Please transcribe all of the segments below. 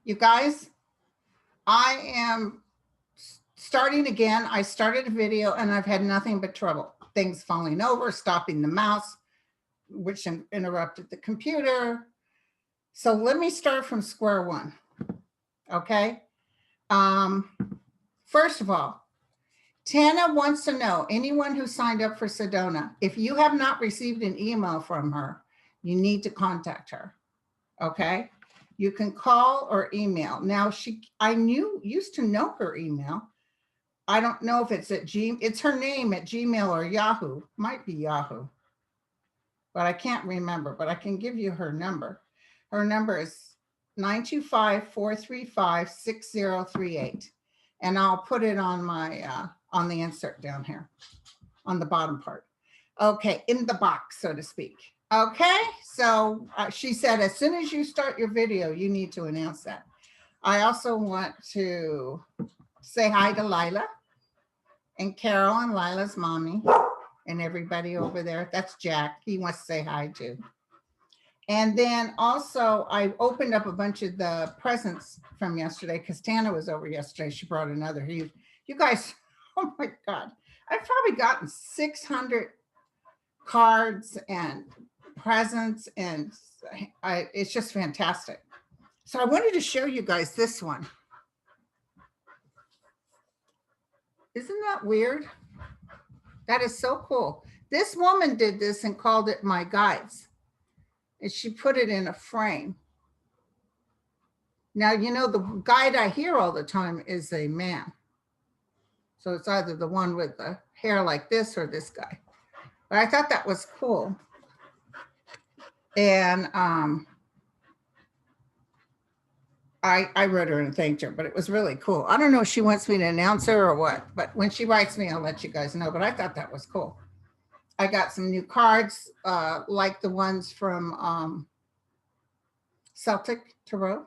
You guys, I am starting again. I started a video and I've had nothing but trouble. Things falling over, stopping the mouse, which interrupted the computer. So let me start from square one. Okay. First of all, Tana wants to know, anyone who signed up for Sedona, if you have not received an email from her, you need to contact her. Okay. You can call or email. Now I used to know her email. I don't know if it's it's her name at Gmail or Yahoo, might be Yahoo, but I can't remember, but I can give you her number. Her number is 925-435-6038. And I'll put it on my, on the insert down here on the bottom part. Okay. In the box, so to speak. Okay. So she said, as soon as you start your video, you need to announce that. I also want to say hi to Lila and Carol and Lila's mommy and everybody over there. That's Jack. He wants to say hi too. And then also I opened up a bunch of the presents from yesterday because Tana was over yesterday. She brought another. You guys, oh my God. I've probably gotten 600 cards and presents, and it's just fantastic. So I wanted to show you guys this one. Isn't that weird? That is so cool. This woman did this and called it My Guides. And she put it in a frame. Now, you know, the guide I hear all the time is a man. So it's either the one with the hair like this or this guy. But I thought that was cool. And I wrote her and thanked her, but it was really cool. I don't know if she wants me to announce her or what, but when she writes me, I'll let you guys know. But I thought that was cool. I got some new cards, like the ones from Celtic Tarot.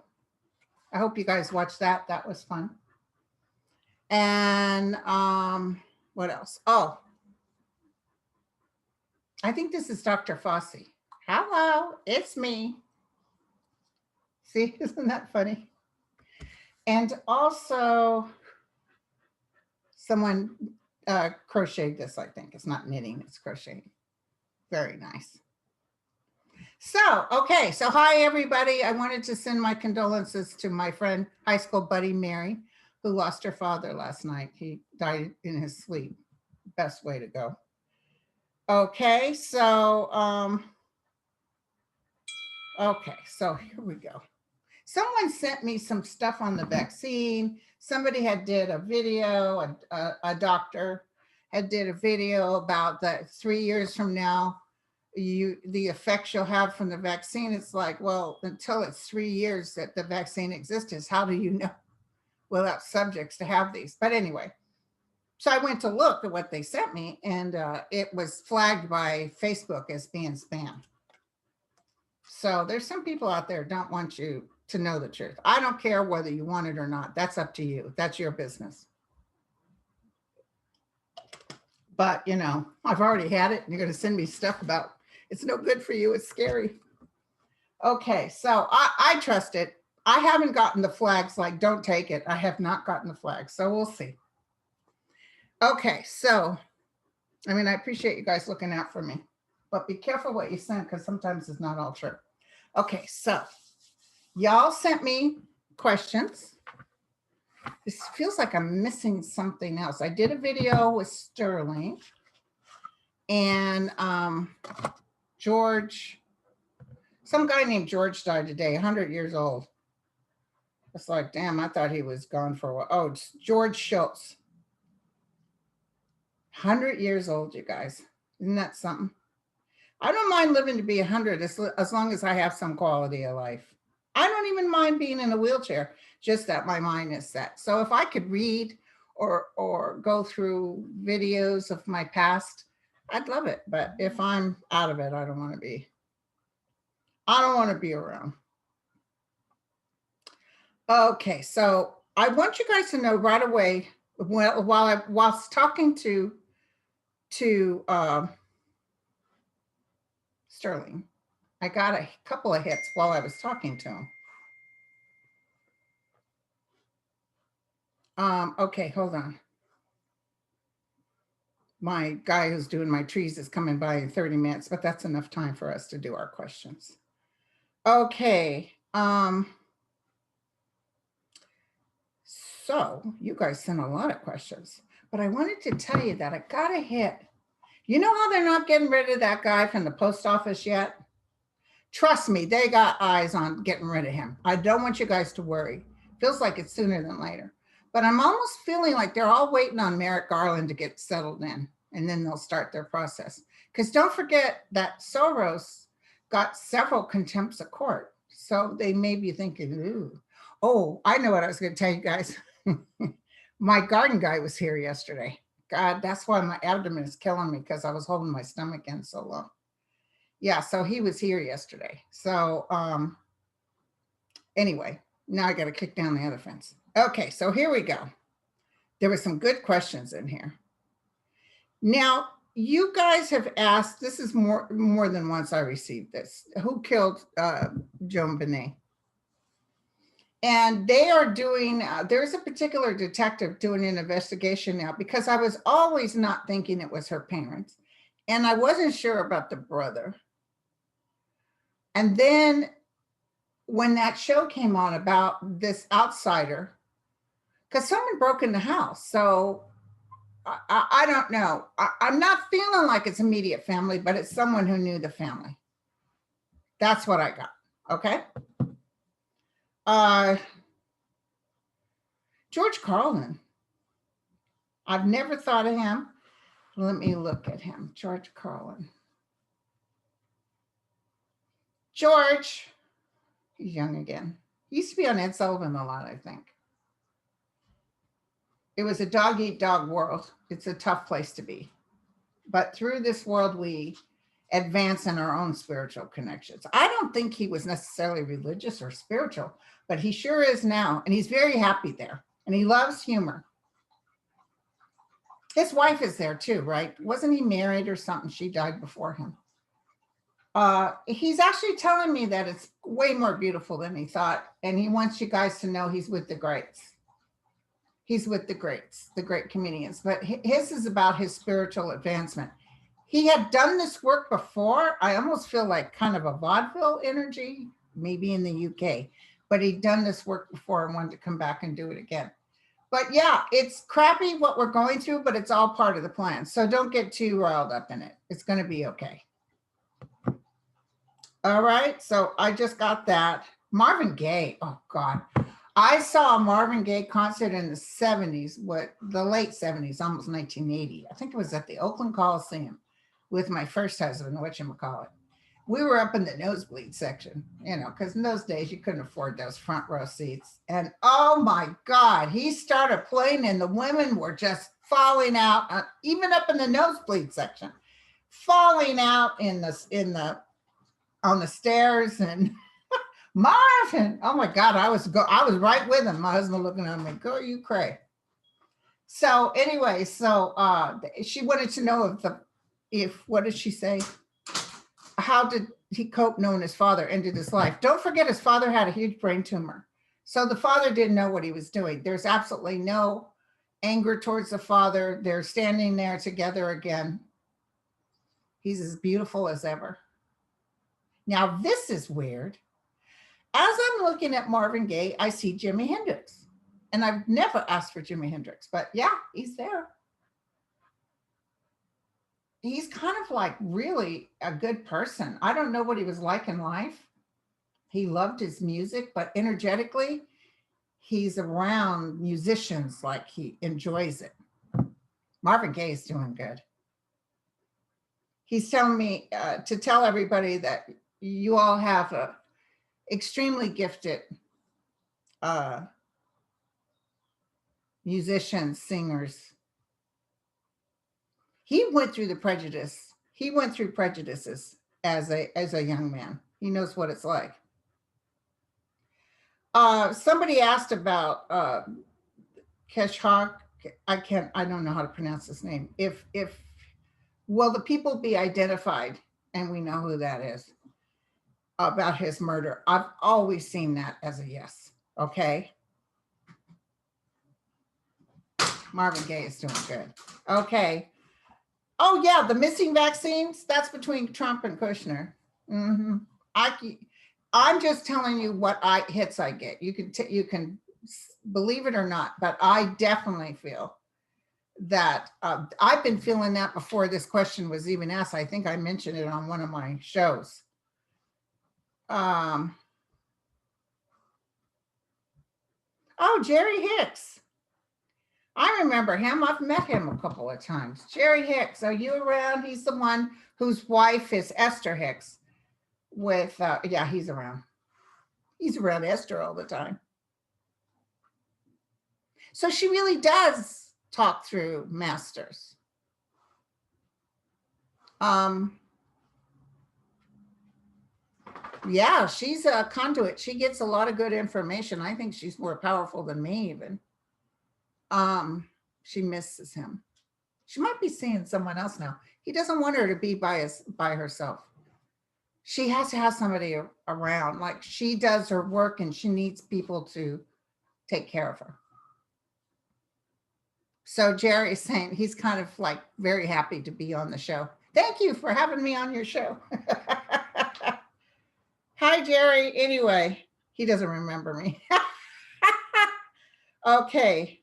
I hope you guys watched that. That was fun. And what else? Oh, I think this is Dr. Fossey. Hello, it's me. See, isn't that funny? And also someone crocheted this, I think. It's not knitting, it's crocheting. Very nice. So, okay. So hi, everybody. I wanted to send my condolences to my friend, high school buddy, Mary, who lost her father last night. He died in his sleep. Best way to go. Okay. So, okay. So here we go. Someone sent me some stuff on the vaccine. Somebody had did a video, a doctor had did a video about that 3 years from now, the effects you'll have from the vaccine. It's like, well, until it's 3 years that the vaccine exists, how do you know without subjects to have these? But anyway, so I went to look at what they sent me, and it was flagged by Facebook as being spam. So there's some people out there don't want you to know the truth. I don't care whether you want it or not. That's up to you. That's your business. But, you know, I've already had it, and you're going to send me stuff about it's no good for you. It's scary. Okay, so I trust it. I haven't gotten the flags like don't take it. I have not gotten the flags, so we'll see. Okay, so, I mean, I appreciate you guys looking out for me, but be careful what you send because sometimes it's not all true. Okay, so y'all sent me questions. This feels like I'm missing something else. I did a video with Sterling and George. Some guy named George died today, 100 years old. It's like, damn, I thought he was gone for a while. Oh, it's George Schultz. 100 years old, you guys. Isn't that something? I don't mind living to be 100 as long as I have some quality of life. I don't even mind being in a wheelchair, just that my mind is set. So if I could read or go through videos of my past, I'd love it. But if I'm out of it, I don't want to be. I don't want to be around. Okay, so I want you guys to know right away, whilst talking to Sterling, I got a couple of hits while I was talking to him. Okay, hold on. My guy who's doing my trees is coming by in 30 minutes, but that's enough time for us to do our questions. Okay. So you guys sent a lot of questions, but I wanted to tell you that I got a hit. You know how they're not getting rid of that guy from the post office yet? Trust me, they got eyes on getting rid of him. I don't want you guys to worry. Feels like it's sooner than later. But I'm almost feeling like they're all waiting on Merrick Garland to get settled in, and then they'll start their process. Because don't forget that Soros got several contempts of court. So they may be thinking, ooh. Oh, I know what I was going to tell you guys. My garden guy was here yesterday. God, that's why my abdomen is killing me, because I was holding my stomach in so long. Yeah, so he was here yesterday. So anyway, now I got to kick down the other fence. Okay, so here we go. There were some good questions in here. Now, you guys have asked, this is more than once I received this. Who killed Joan Benet? And they are doing, there's a particular detective doing an investigation now, because I was always not thinking it was her parents. And I wasn't sure about the brother. And then when that show came on about this outsider, because someone broke in the house. So I don't know. I'm not feeling like it's immediate family, but it's someone who knew the family. That's what I got. Okay. George Carlton. I've never thought of him. Let me look at him. George Carlton. George, he's young again. He used to be on Ed Sullivan a lot, I think. It was a dog eat dog world. It's a tough place to be. But through this world, we advance in our own spiritual connections. I don't think he was necessarily religious or spiritual, but he sure is now. And he's very happy there. And he loves humor. His wife is there too, right? Wasn't he married or something? She died before him. He's actually telling me that it's way more beautiful than he thought. And he wants you guys to know he's with the greats. He's with the greats, the great comedians. But his is about his spiritual advancement. He had done this work before. I almost feel like kind of a vaudeville energy, maybe in the UK. But he'd done this work before and wanted to come back and do it again. But yeah, it's crappy what we're going through, but it's all part of the plan. So don't get too riled up in it. It's going to be okay. All right. So I just got that. Marvin Gaye. Oh, God. I saw a Marvin Gaye concert in the 70s, the late 70s, almost 1980. I think it was at the Oakland Coliseum with my first husband, whatchamacallit. We were up in the nosebleed section, because in those days you couldn't afford those front row seats. And oh my God, he started playing and the women were just falling out, even up in the nosebleed section, falling out on the stairs. And Marvin, oh my God, I was right with him. My husband looking at me, girl, you cray. So anyway, she wanted to know what did she say? How did he cope knowing his father ended his life? Don't forget his father had a huge brain tumor. So the father didn't know what he was doing. There's absolutely no anger towards the father. They're standing there together again. He's as beautiful as ever. Now, this is weird. As I'm looking at Marvin Gaye, I see Jimi Hendrix. And I've never asked for Jimi Hendrix, but yeah, he's there. He's kind of like really a good person. I don't know what he was like in life. He loved his music, but energetically, he's around musicians like he enjoys it. Marvin Gaye is doing good. He's telling me to tell everybody that you all have a extremely gifted musicians, singers. He went through the prejudice. He went through prejudices as a young man. He knows what it's like. Somebody asked about Keshhawk. I don't know how to pronounce his name. Will the people be identified? And we know who that is, about his murder. I've always seen that as a yes. Okay. Marvin Gaye is doing good. Okay. Oh yeah, the missing vaccines, that's between Trump and Kushner. I'm just telling you what hits I get. You can believe it or not, but I definitely feel that I've been feeling that before this question was even asked. I think I mentioned it on one of my shows. Oh, Jerry Hicks. I remember him. I've met him a couple of times. Jerry Hicks, are you around? He's the one whose wife is Esther Hicks with, yeah, he's around. He's around Esther all the time. So she really does talk through masters. Yeah, she's a conduit. She gets a lot of good information. I think she's more powerful than me even. She misses him. She might be seeing someone else now. He doesn't want her to be by herself. She has to have somebody around. Like she does her work and she needs people to take care of her. So Jerry is saying he's kind of like very happy to be on the show. Thank you for having me on your show. Hi, Jerry. Anyway, he doesn't remember me. Okay.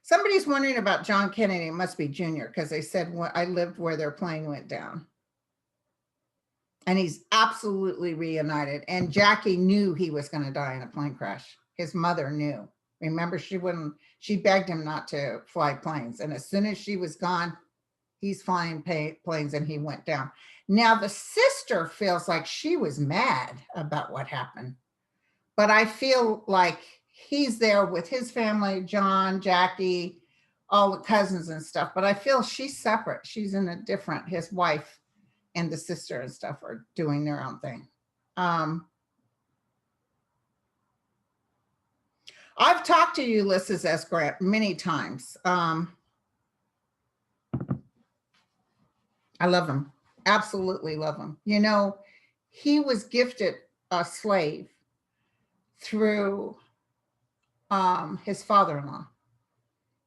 Somebody's wondering about John Kennedy. It must be Junior because they said I lived where their plane went down. And he's absolutely reunited. And Jackie knew he was going to die in a plane crash. His mother knew. Remember, she begged him not to fly planes. And as soon as she was gone, he's flying planes and he went down. Now, the sister feels like she was mad about what happened. But I feel like he's there with his family, John, Jackie, all the cousins and stuff. But I feel she's separate. She's in a different, his wife and the sister and stuff are doing their own thing. I've talked to Ulysses S. Grant many times. I love him. Absolutely love him. You know, he was gifted a slave through his father-in-law.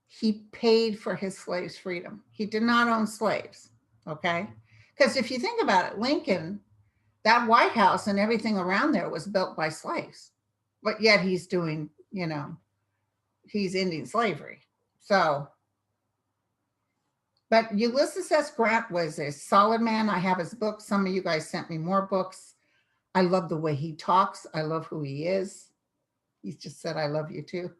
He paid for his slaves' freedom. He did not own slaves, okay? Because if you think about it, Lincoln, that White House and everything around there was built by slaves, but yet he's doing, you know, he's ending slavery. So, but Ulysses S. Grant was a solid man. I have his books. Some of you guys sent me more books. I love the way he talks. I love who he is. He's just said, I love you too.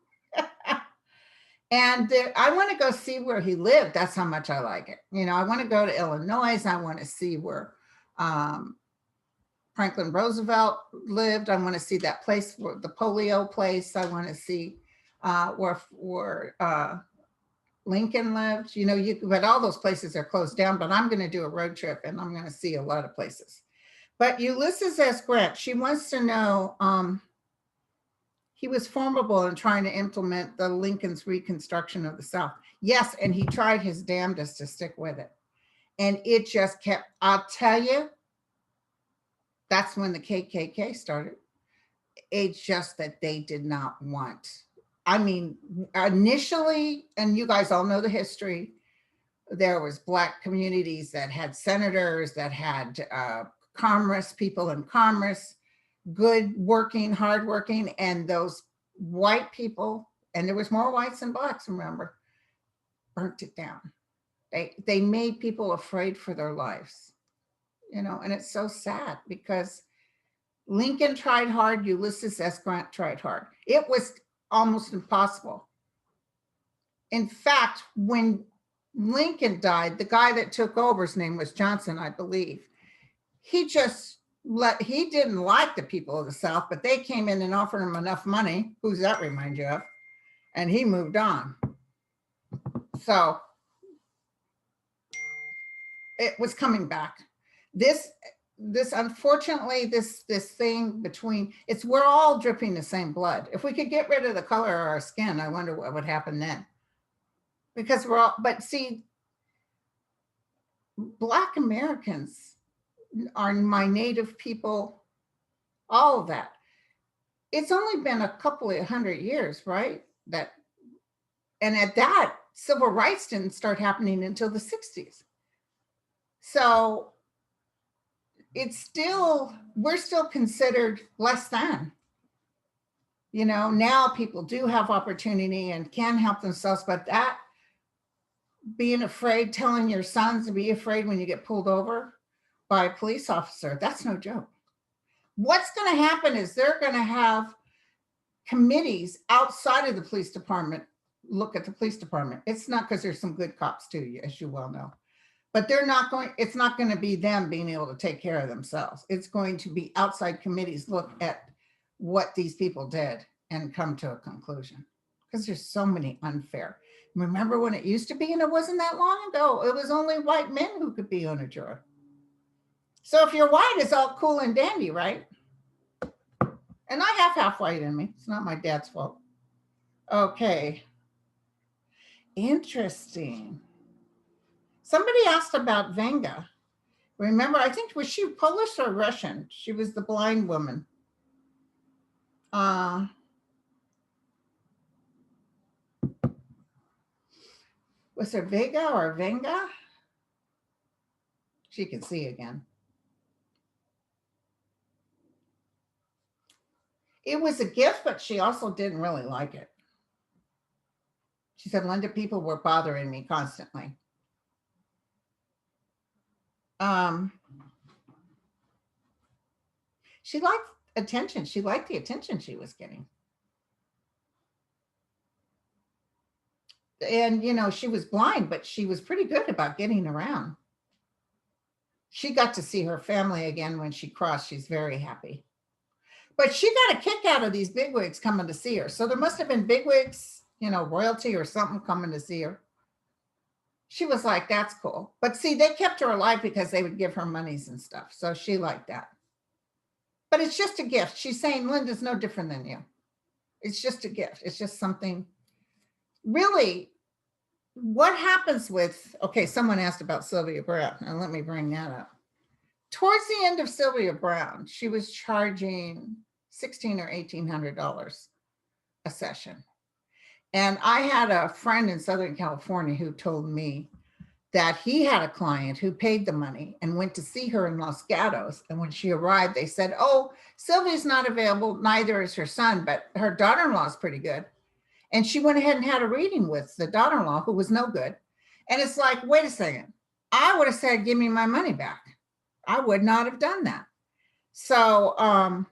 And I want to go see where he lived. That's how much I like it. You know, I want to go to Illinois. I want to see where Franklin Roosevelt lived. I want to see that place, where the polio place. I want to see where Lincoln lived. You know, but all those places are closed down. But I'm going to do a road trip and I'm going to see a lot of places. But Ulysses S. Grant, she wants to know, he was formidable in trying to implement the Lincoln's Reconstruction of the South. Yes, and he tried his damnedest to stick with it. And it just kept, I'll tell you, that's when the KKK started. It's just that they did not want, I mean, initially, and you guys all know the history, there was Black communities that had senators, that had commerce, people in commerce, good working, hardworking, and those white people, and there was more whites than Blacks, remember, burnt it down. They made people afraid for their lives, you know, and it's so sad because Lincoln tried hard, Ulysses S. Grant tried hard. It was almost impossible. In fact, when Lincoln died, the guy that took over, his name was Johnson, I believe, he didn't like the people of the South, but they came in and offered him enough money. Who's that remind you of? And he moved on. So it was coming back. This unfortunately, this thing between, we're all dripping the same blood. If we could get rid of the color of our skin, I wonder what would happen then. Because we're all, but see, Black Americans are my native people, all of that. it's only been a couple of 100 years, right? And at that, civil rights didn't start happening until the 60s. So we're still considered less than. Now people do have opportunity and can help themselves, but that being afraid, telling your sons to be afraid when you get pulled over by a police officer, that's no joke. What's going to happen is they're going to have committees outside of the police department look at the police department. It's not because there's some good cops too, as you well know, but it's not going to be them being able to take care of themselves. It's going to be outside committees look at what these people did and come to a conclusion, because there's so many unfair. Remember when it used to be, and it wasn't that long ago, it was only white men who could be on a jury. So if you're white, it's all cool and dandy, right? And I have half white in me. It's not my dad's fault. Okay. Interesting. Somebody asked about Venga. Remember, I think, was she Polish or Russian? She was the blind woman. Was there Vega or Venga? She can see again. It was a gift, but she also didn't really like it. She said, Linda, people were bothering me constantly. She liked attention. She liked the attention she was getting. And, she was blind, but she was pretty good about getting around. She got to see her family again when she crossed. She's very happy. But she got a kick out of these bigwigs coming to see her. So there must have been bigwigs, royalty or something coming to see her. She was like, that's cool. But see, they kept her alive because they would give her monies and stuff. So she liked that. But it's just a gift. She's saying, Linda's no different than you. It's just a gift. It's just something. Really, what happens with, okay, someone asked about Sylvia Brown, and let me bring that up. Towards the end of Sylvia Brown, she was charging $1,600 or $1,800 a session. And I had a friend in Southern California who told me that he had a client who paid the money and went to see her in Los Gatos. And when she arrived, they said, oh, Sylvia's not available, neither is her son, but her daughter-in-law is pretty good. And she went ahead and had a reading with the daughter-in-law, who was no good. And it's like, wait a second, I would have said, give me my money back. I would not have done that. So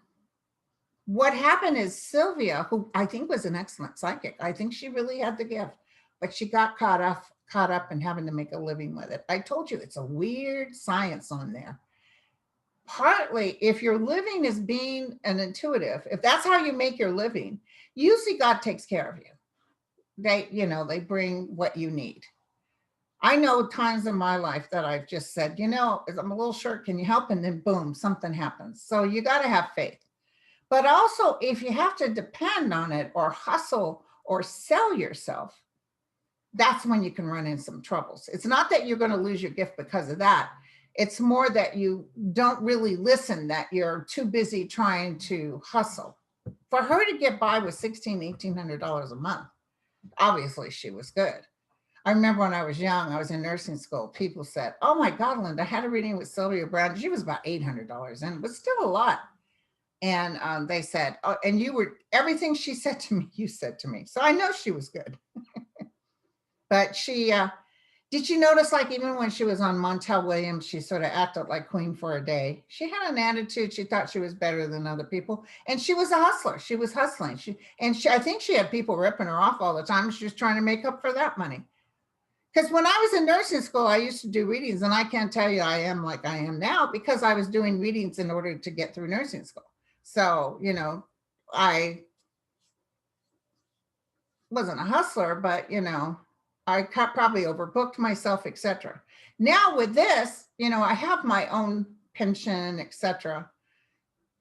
what happened is Sylvia, who I think was an excellent psychic, I think she really had the gift, but she got caught up in having to make a living with it. I told you, it's a weird science on there. Partly, if your living is being an intuitive, if that's how you make your living, usually God takes care of you. They bring what you need. I know times in my life that I've just said, I'm a little short, can you help? And then boom, something happens. So you got to have faith. But also, if you have to depend on it or hustle or sell yourself, that's when you can run into some troubles. It's not that you're going to lose your gift because of that. It's more that you don't really listen, that you're too busy trying to hustle. For her to get by with $1,600, $1,800 a month, obviously she was good. I remember when I was young, I was in nursing school, people said, oh my God, Linda, I had a reading with Sylvia Brown. She was about $800 and it was still a lot. And they said, oh, and everything she said to me, you said to me. So I know she was good. But did you notice, like, even when she was on Montel Williams, she sort of acted like queen for a day. She had an attitude. She thought she was better than other people. And she was a hustler. She was hustling. I think she had people ripping her off all the time. She was trying to make up for that money. Because when I was in nursing school, I used to do readings. And I can't tell you I am like I am now because I was doing readings in order to get through nursing school. So, I wasn't a hustler, but, I probably overbooked myself, etc. Now with this, I have my own pension, etc.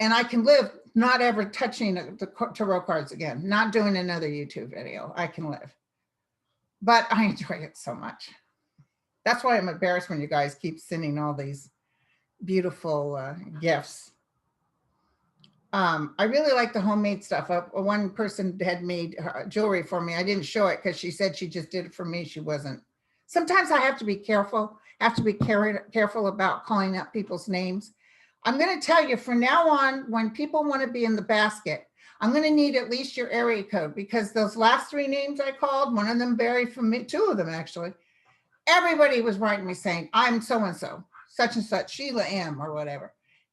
And I can live not ever touching the tarot cards again, not doing another YouTube video. I can live. But I enjoy it so much. That's why I'm embarrassed when you guys keep sending all these beautiful gifts. I really like the homemade stuff. One person had made jewelry for me. I didn't show it because she said she just did it for me. She wasn't. Sometimes I have to be careful. Have to be careful about calling out people's names. I'm going to tell you from now on, when people want to be in the basket, I'm going to need at least your area code, because those last 3 names I called, one of them buried from me, 2 of them actually, everybody was writing me saying, I'm so-and-so, such and such, Sheila M. or whatever.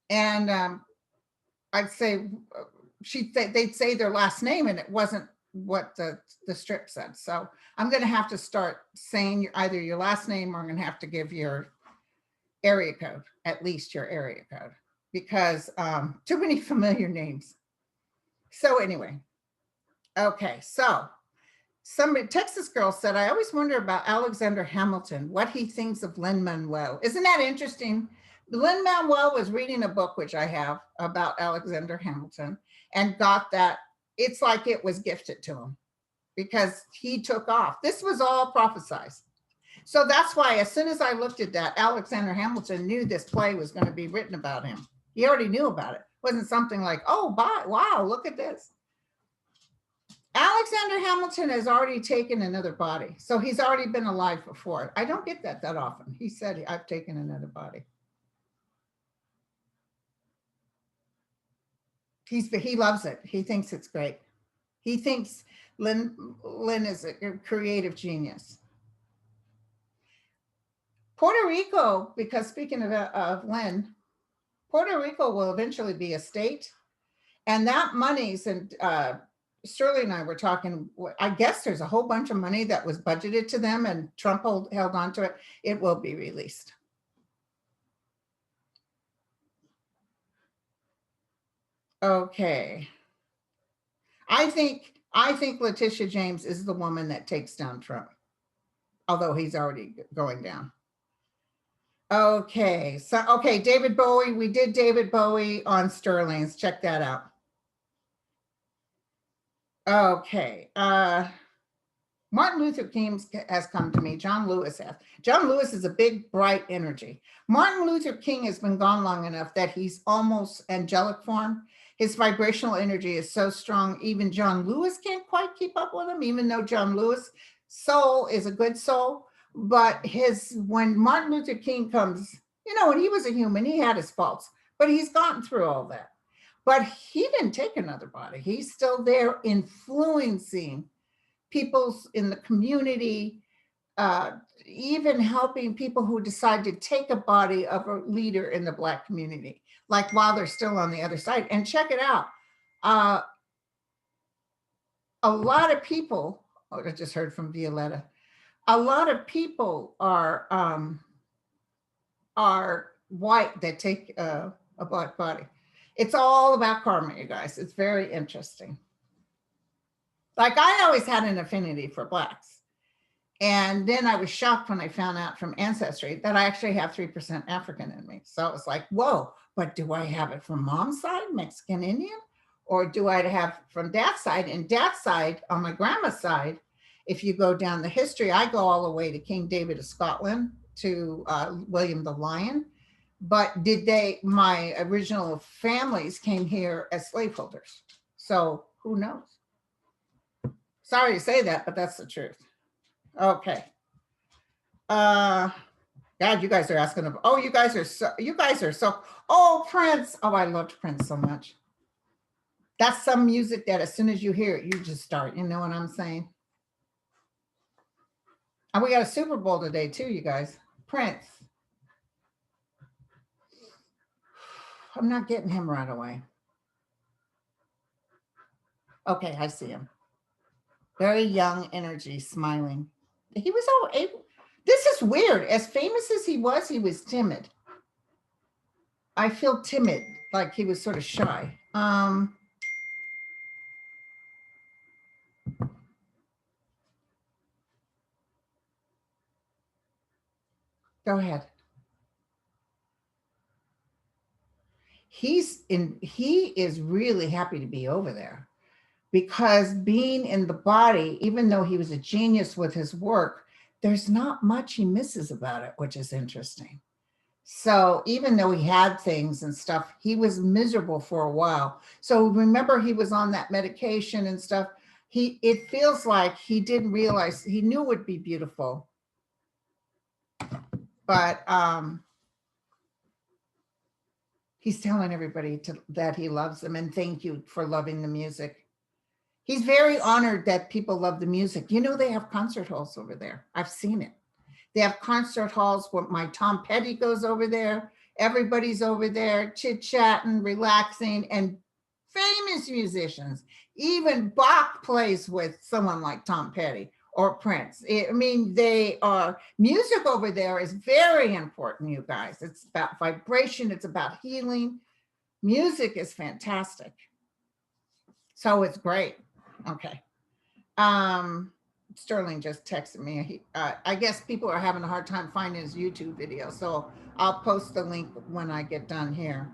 And I'd say, they'd say their last name and it wasn't what the strip said. So I'm going to have to start saying either your last name, or I'm going to have to give your area code, at least your area code, because too many familiar names. So anyway, okay, so some Texas girl said, I always wonder about Alexander Hamilton, what he thinks of Lin-Manuel. Isn't that interesting? Lin-Manuel was reading a book, which I have, about Alexander Hamilton, and got that it's like it was gifted to him because he took off. This was all prophesized. So that's why as soon as I looked at that, Alexander Hamilton knew this play was going to be written about him. He already knew about it. It wasn't something like, oh, wow, look at this. Alexander Hamilton has already taken another body. So he's already been alive before. I don't get that often. He said, I've taken another body. He loves it. He thinks it's great. He thinks Lynn is a creative genius. Puerto Rico, because speaking of Lynn, Puerto Rico will eventually be a state, and that money's, and Shirley and I were talking, I guess there's a whole bunch of money that was budgeted to them and Trump held on to it. It will be released. Okay. I think Letitia James is the woman that takes down Trump, although he's already going down. Okay, so okay, David Bowie. We did David Bowie on Sterling's. Check that out. Okay. Martin Luther King has come to me. John Lewis has. John Lewis is a big, bright energy. Martin Luther King has been gone long enough that he's almost angelic form. His vibrational energy is so strong, even John Lewis can't quite keep up with him, even though John Lewis' soul is a good soul. But when Martin Luther King comes, when he was a human, he had his faults, but he's gotten through all that. But he didn't take another body. He's still there influencing people in the community, even helping people who decide to take a body of a leader in the Black community, like while they're still on the other side. And check it out. A lot of people, I just heard from Violetta, a lot of people are white that take a Black body. It's all about karma, you guys. It's very interesting. Like I always had an affinity for Blacks. And then I was shocked when I found out from Ancestry that I actually have 3% African in me. So I was like, whoa, but do I have it from mom's side, Mexican Indian? Or do I have from dad's side? And dad's side, on my grandma's side, if you go down the history, I go all the way to King David of Scotland, to William the Lion. But my original families came here as slaveholders. So who knows? Sorry to say that, but that's the truth. Okay. God, you guys are asking them. Oh, you guys are so, oh, Prince. Oh, I loved Prince so much. That's some music that as soon as you hear it, you just start, you know what I'm saying? And we got a Super Bowl today too, you guys. Prince. I'm not getting him right away. Okay, I see him. Very young energy, smiling. He was all able. This is weird. As famous as he was timid. I feel timid, like he was sort of shy. Go ahead. He is really happy to be over there, because being in the body, even though he was a genius with his work, there's not much he misses about it, which is interesting. So even though he had things and stuff, he was miserable for a while. So remember, he was on that medication and stuff. It feels like he didn't realize, he knew it would be beautiful, but he's telling everybody that he loves them and thank you for loving the music. He's very honored that people love the music. You know, they have concert halls over there. I've seen it. They have concert halls where my Tom Petty goes over there. Everybody's over there chit-chatting, relaxing, and famous musicians. Even Bach plays with someone like Tom Petty or Prince. I mean, they are, music over there is very important, you guys. It's about vibration. It's about healing. Music is fantastic. So it's great. Okay. Sterling just texted me. I guess people are having a hard time finding his YouTube video, so I'll post the link when I get done here.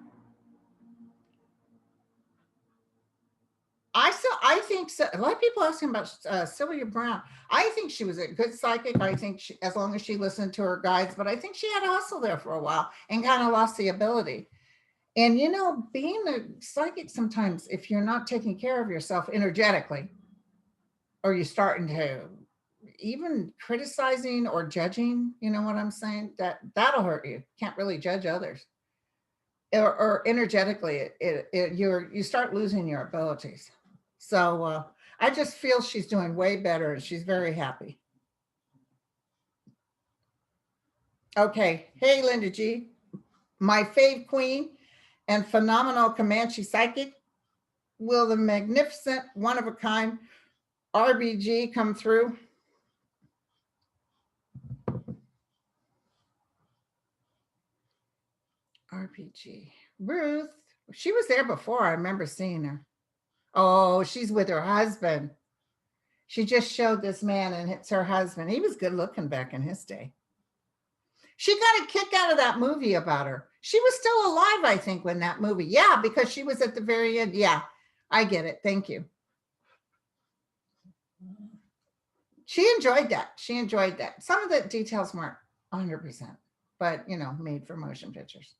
I think so. A lot of people asking about Sylvia Brown. I think she was a good psychic. I think as long as she listened to her guides, but I think she had a hustle there for a while and kind of lost the ability. And you know, being a psychic sometimes, if you're not taking care of yourself energetically, or you're starting to even criticizing or judging, you know what I'm saying? That'll hurt you. Can't really judge others. Or energetically, you start losing your abilities. So I just feel she's doing way better and she's very happy. Okay. Hey, Linda G. My fave queen and phenomenal Comanche psychic. Will the magnificent, one of a kind RBG come through? RPG. Ruth, she was there before. I remember seeing her. Oh, she's with her husband. She just showed this man and it's her husband. He was good looking back in his day. She got a kick out of that movie about her. She was still alive, I think, when that movie. Yeah, because she was at the very end. Yeah, I get it. Thank you. She enjoyed that. She enjoyed that. Some of the details weren't 100%, but, you know, made for motion pictures.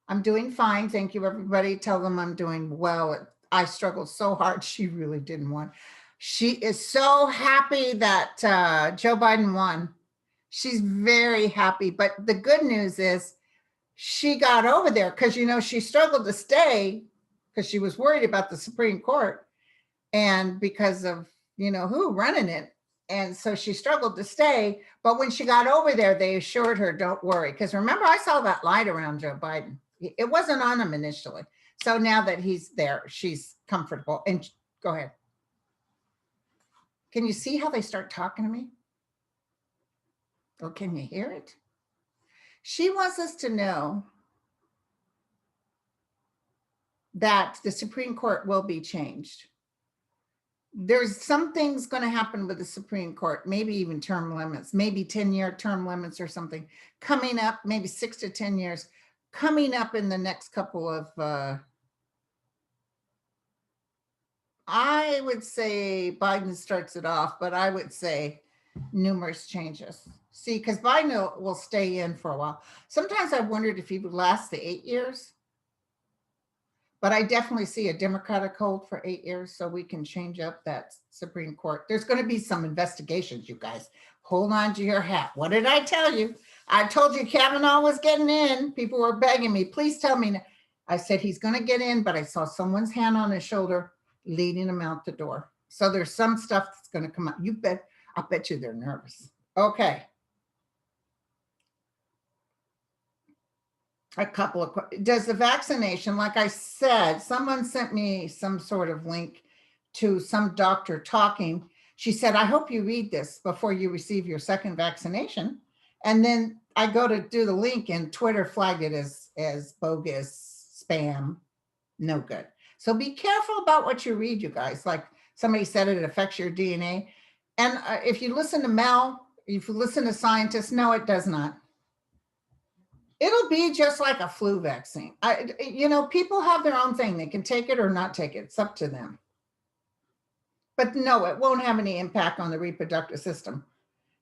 I'm doing fine. Thank you, everybody. Tell them I'm doing well. I struggled so hard. She really didn't want. She is so happy that Joe Biden won. She's very happy. But the good news is she got over there because, you know, she struggled to stay because she was worried about the Supreme Court and because of, you know, who running it. And so she struggled to stay. But when she got over there, they assured her, don't worry. Because remember, I saw that light around Joe Biden. It wasn't on him initially. So now that he's there, she's comfortable. And go ahead. Can you see how they start talking to me? Or can you hear it? She wants us to know that the Supreme Court will be changed. There's some things going to happen with the Supreme Court, maybe even term limits, maybe 10-year term limits or something coming up, maybe 6 to 10 years coming up in the next couple of, I would say Biden starts it off, but I would say numerous changes. See, because Biden will stay in for a while. Sometimes I wondered if he would last the 8 years, but I definitely see a Democratic hold for 8 years so we can change up that Supreme Court. There's going to be some investigations, you guys. Hold on to your hat. What did I tell you? I told you Kavanaugh was getting in. People were begging me, please tell me. I said he's going to get in, but I saw someone's hand on his shoulder leading him out the door. So there's some stuff that's going to come up. I bet you they're nervous. Okay. A couple of, does the vaccination, like I said, someone sent me some sort of link to some doctor talking. She said, I hope you read this before you receive your second vaccination. And then I go to do the link and Twitter flagged it as bogus, spam, no good. So be careful about what you read, you guys. Like somebody said, it affects your DNA. And if you listen to Mel, if you listen to scientists, no, it does not. It'll be just like a flu vaccine. You know, people have their own thing. They can take it or not take it. It's up to them. But no, it won't have any impact on the reproductive system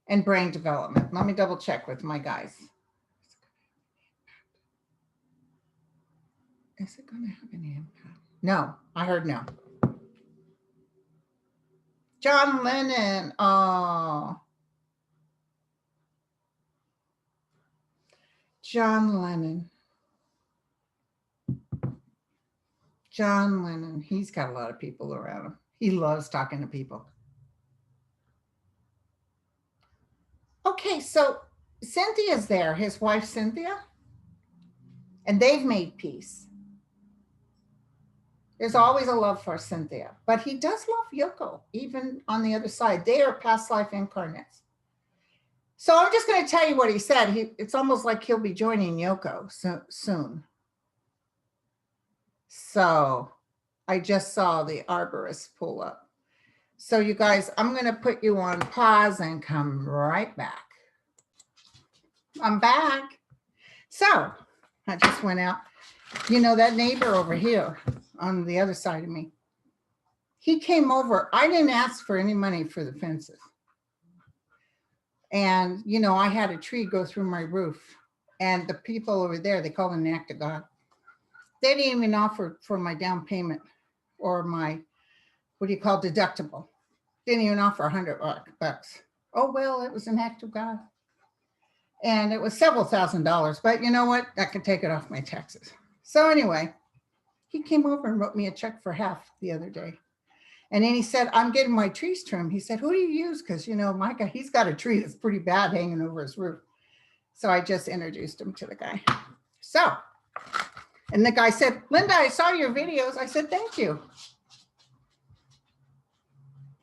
and brain development. Let me double check with my guys. Is it going to have any impact? No, I heard no. John Lennon. Oh. John Lennon. John Lennon. He's got a lot of people around him. He loves talking to people. Okay, so Cynthia's there, his wife Cynthia, and they've made peace. There's always a love for Cynthia, but he does love Yoko, even on the other side. They are past life incarnates. So I'm just going to tell you what he said. It's almost like he'll be joining Yoko soon. So I just saw the arborist pull up. So you guys, I'm going to put you on pause and come right back. I'm back. So I just went out. You know, that neighbor over here on the other side of me, he came over. I didn't ask for any money for the fences. And, you know, I had a tree go through my roof, and the people over there, they call it an act of God. They didn't even offer for my down payment or my, what do you call, deductible. Didn't even offer $100. Oh, well, it was an act of God. And it was several $1,000s, but you know what? I could take it off my taxes. So anyway, he came over and wrote me a check for half the other day. And then he said, I'm getting my trees trimmed. He said, who do you use? Because, you know, my guy, he's got a tree that's pretty bad hanging over his roof. So I just introduced him to the guy. So, and the guy said, Linda, I saw your videos. I said, thank you.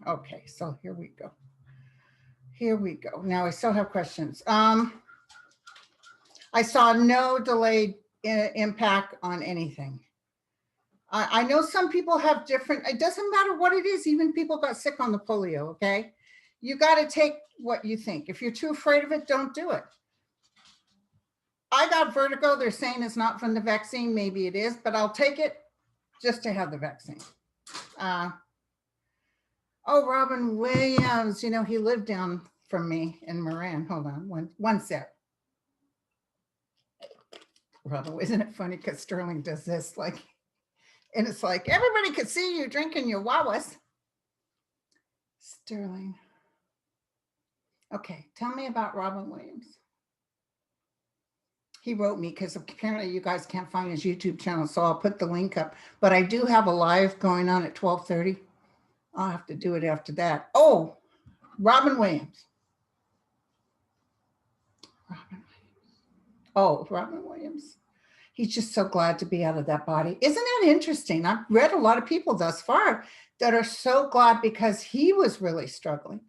Okay, so here we go. Here we go. Now I still have questions. I saw no delayed impact on anything. I know some people have different, it doesn't matter what it is, even people got sick on the polio, okay? You got to take what you think. If you're too afraid of it, don't do it. I got vertigo. They're saying it's not from the vaccine. Maybe it is, but I'll take it just to have the vaccine. Oh, Robin Williams, you know, he lived down from me in Moran. Hold on, one sec. Robin, isn't it funny? Because Sterling does this, like, and it's like, everybody could see you drinking your Wawas. Sterling. Okay, tell me about Robin Williams. He wrote me because apparently you guys can't find his YouTube channel, so I'll put the link up. But I do have a live going on at 12:30. I'll have to do it after that. Oh, Robin Williams. Robin Williams. He's just so glad to be out of that body. Isn't that interesting? I've read a lot of people thus far that are so glad because he was really struggling.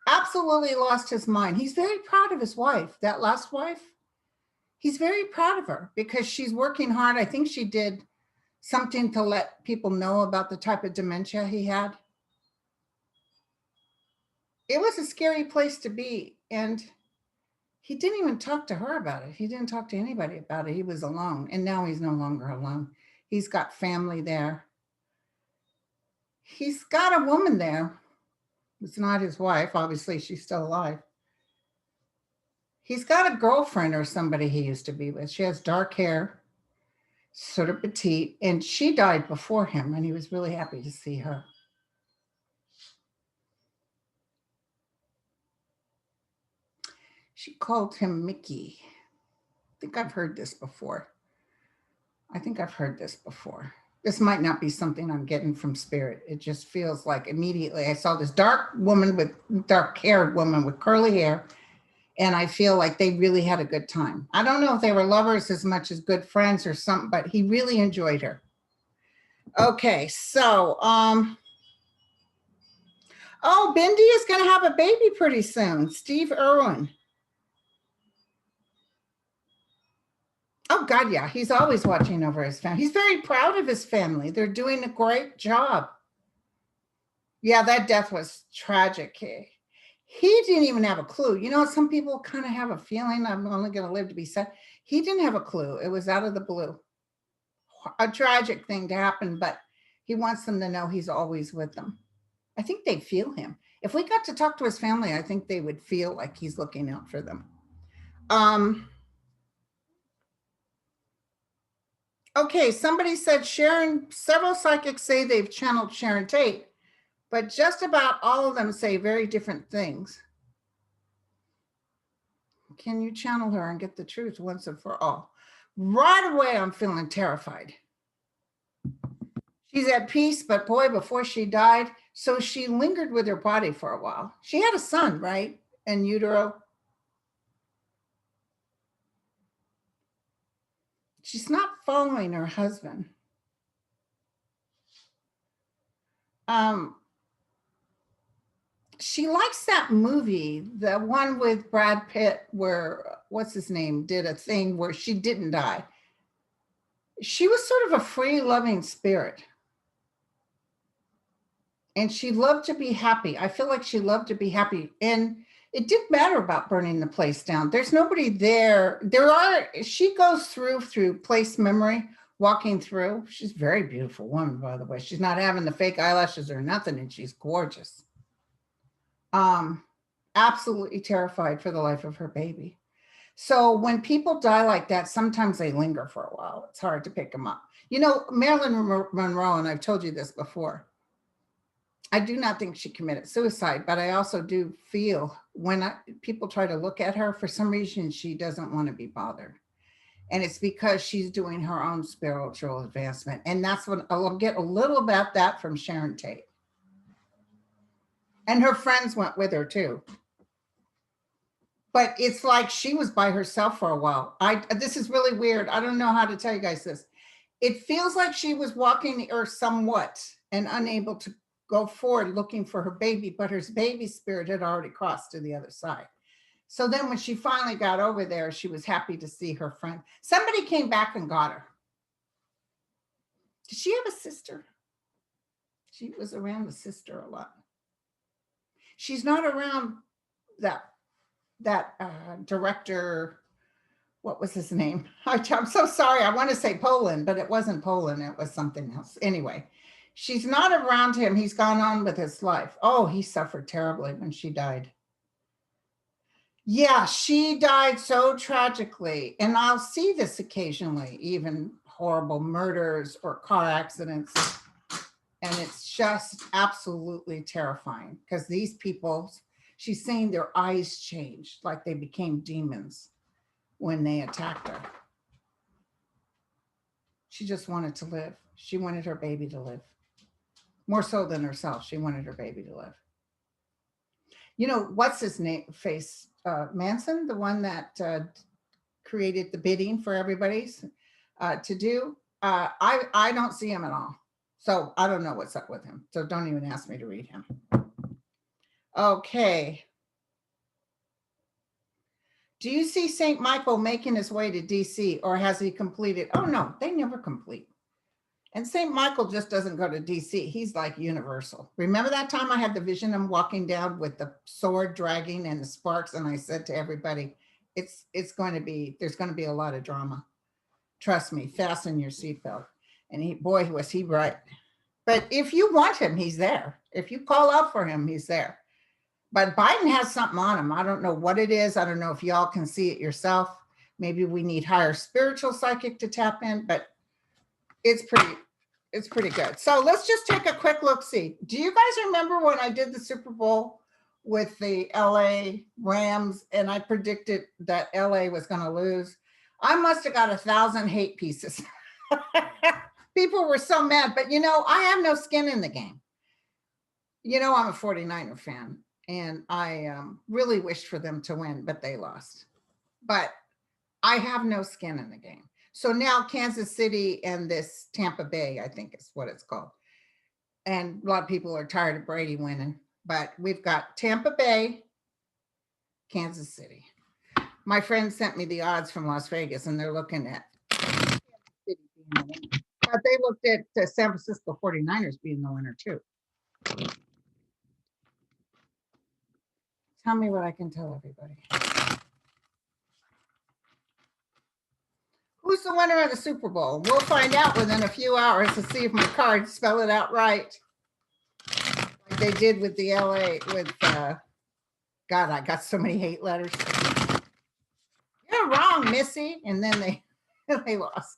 Absolutely lost his mind. He's very proud of his wife, that last wife. He's very proud of her because she's working hard. I think she did something to let people know about the type of dementia he had. It was a scary place to be. And he didn't even talk to her about it. He didn't talk to anybody about it. He was alone. And now he's no longer alone. He's got family there. He's got a woman there. It's not his wife. Obviously, she's still alive. He's got a girlfriend or somebody he used to be with. She has dark hair, sort of petite, and she died before him, and he was really happy to see her. She called him Mickey. I think I've heard this before. This might not be something I'm getting from spirit. It just feels like immediately I saw this dark-haired woman with curly hair, and I feel like they really had a good time. I don't know if they were lovers as much as good friends or something, but he really enjoyed her. Okay, so, oh, Bindi is going to have a baby pretty soon. Steve Irwin. Oh, God, yeah. He's always watching over his family. He's very proud of his family. They're doing a great job. Yeah, that death was tragic. He didn't even have a clue. You know, some people kind of have a feeling I'm only going to live to be sad. He didn't have a clue. It was out of the blue. A tragic thing to happen, but he wants them to know he's always with them. I think they feel him. If we got to talk to his family, I think they would feel like he's looking out for them. Okay, somebody said Sharon, several psychics say they've channeled Sharon Tate, but just about all of them say very different things. Can you channel her and get the truth once and for all? Right away, I'm feeling terrified. She's at peace, but boy, before she died, so she lingered with her body for a while. She had a son, right? In utero. She's not following her husband. She likes that movie, the one with Brad Pitt, where, what's his name, did a thing where she didn't die. She was sort of a free loving spirit. And she loved to be happy. I feel like she loved to be happy. And it didn't matter about burning the place down. There's nobody there. She goes through place memory, walking through. She's a very beautiful woman, by the way. She's not having the fake eyelashes or nothing, and she's gorgeous. Absolutely terrified for the life of her baby. So when people die like that, sometimes they linger for a while. It's hard to pick them up. You know, Marilyn Monroe, and I've told you this before, I do not think she committed suicide, but I also do feel when people try to look at her, for some reason, she doesn't want to be bothered. And it's because she's doing her own spiritual advancement. And that's what I'll get a little about that from Sharon Tate. And her friends went with her too. But it's like she was by herself for a while. This is really weird. I don't know how to tell you guys this. It feels like she was walking the earth somewhat and unable to go forward looking for her baby, but her baby spirit had already crossed to the other side. So then when she finally got over there, she was happy to see her friend. Somebody came back and got her. Did she have a sister? She was around the sister a lot. She's not around that director. What was his name? I'm so sorry. I want to say Poland, but it wasn't Poland. It was something else. Anyway, she's not around him. He's gone on with his life. Oh, he suffered terribly when she died. Yeah, she died so tragically. And I'll see this occasionally, even horrible murders or car accidents. And it's just absolutely terrifying because these people, she's saying their eyes changed, like they became demons when they attacked her. She just wanted to live. She wanted her baby to live. More so than herself, she wanted her baby to live. You know, what's his name? Manson, the one that created the bidding for everybody's to do. I don't see him at all. So I don't know what's up with him. So don't even ask me to read him. Okay. Do you see St. Michael making his way to DC, or has he completed? Oh no, they never complete. And St. Michael just doesn't go to DC. He's like universal. Remember that time I had the vision of walking down with the sword dragging and the sparks, and I said to everybody, there's going to be a lot of drama. Trust me, fasten your seatbelt. And boy, was he right. But if you want him, he's there. If you call out for him, he's there. But Biden has something on him. I don't know what it is. I don't know if y'all can see it yourself. Maybe we need higher spiritual psychic to tap in, but it's pretty good. So let's just take a quick look. See, do you guys remember when I did the Super Bowl with the LA Rams and I predicted that LA was going to lose? I must have got 1,000 hate pieces. People were so mad, but you know, I have no skin in the game. You know, I'm a 49er fan and I really wished for them to win, but they lost. But I have no skin in the game. So now Kansas City and this Tampa Bay, I think is what it's called. And a lot of people are tired of Brady winning, but we've got Tampa Bay, Kansas City. My friend sent me the odds from Las Vegas and they're looking at Kansas City being the winner. But they looked at the San Francisco 49ers being the winner too. Tell me what I can tell everybody. Who's the winner of the Super Bowl? We'll find out within a few hours to see if my cards spell it out right. Like they did with the LA, with, God, I got so many hate letters. You're wrong, Missy. And then they lost.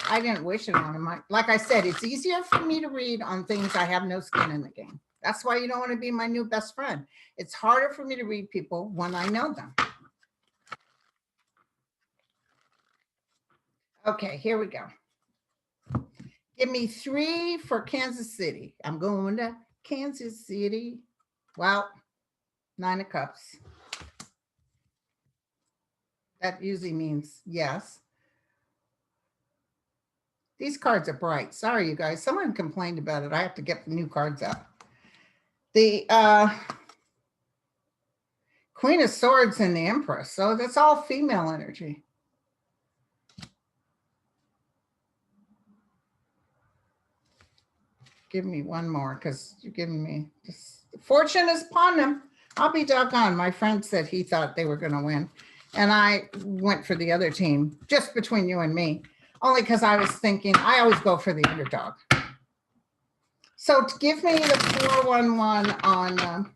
I didn't wish it on him. Like I said, it's easier for me to read on things I have no skin in the game. That's why you don't want to be my new best friend. It's harder for me to read people when I know them. Okay, here we go. Give me 3 for Kansas City. I'm going to Kansas City. Well, 9 of Cups. That usually means yes. These cards are bright. Sorry, you guys. Someone complained about it. I have to get the new cards out. The Queen of Swords and the Empress. So that's all female energy. Give me one more because you're giving me this. Fortune is upon them. I'll be doggone. My friend said he thought they were going to win. And I went for the other team, just between you and me, only because I was thinking I always go for the underdog. So give me the 411 on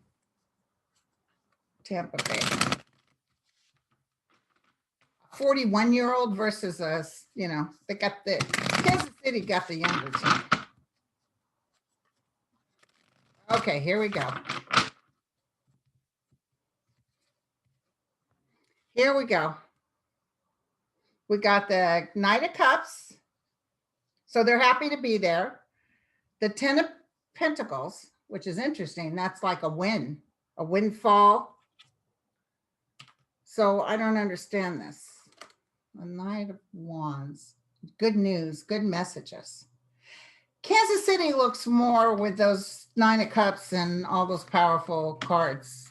Tampa Bay. 41-year-old versus us, you know, they got the Kansas City got the younger team. Okay, here we go. Here we go. We got the Knight of Cups. So they're happy to be there. The 10 of Pentacles, which is interesting. That's like a win, a windfall. So I don't understand this. The Knight of Wands. Good news, good messages. Kansas City looks more with those 9 of Cups and all those powerful cards.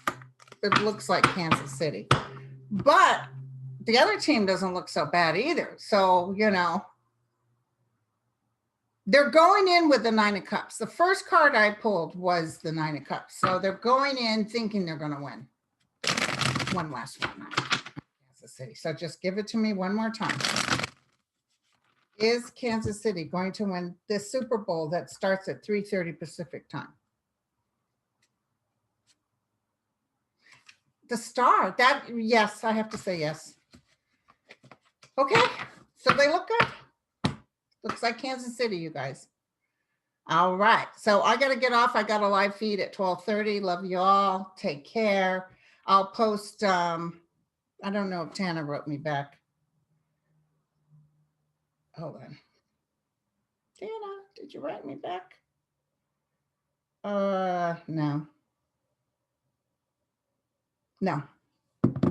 It looks like Kansas City. But the other team doesn't look so bad either. So, you know, they're going in with the 9 of Cups. The first card I pulled was the 9 of Cups. So they're going in thinking they're going to win. One last one. Kansas City. So just give it to me one more time. Is Kansas City going to win this Super Bowl that starts at 3:30 Pacific time? The star, that, yes, I have to say yes. Okay, so they look good. Looks like Kansas City, you guys. All right, so I got to get off. I got a live feed at 12:30. Love you all. Take care. I'll post, I don't know if Tana wrote me back. Hold on. Tana, did you write me back? No. No.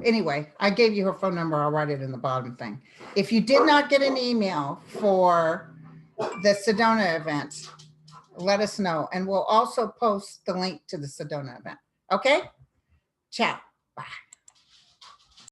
Anyway, I gave you her phone number. I'll write it in the bottom thing. If you did not get an email for the Sedona event, let us know. And we'll also post the link to the Sedona event. Okay? Ciao. Bye.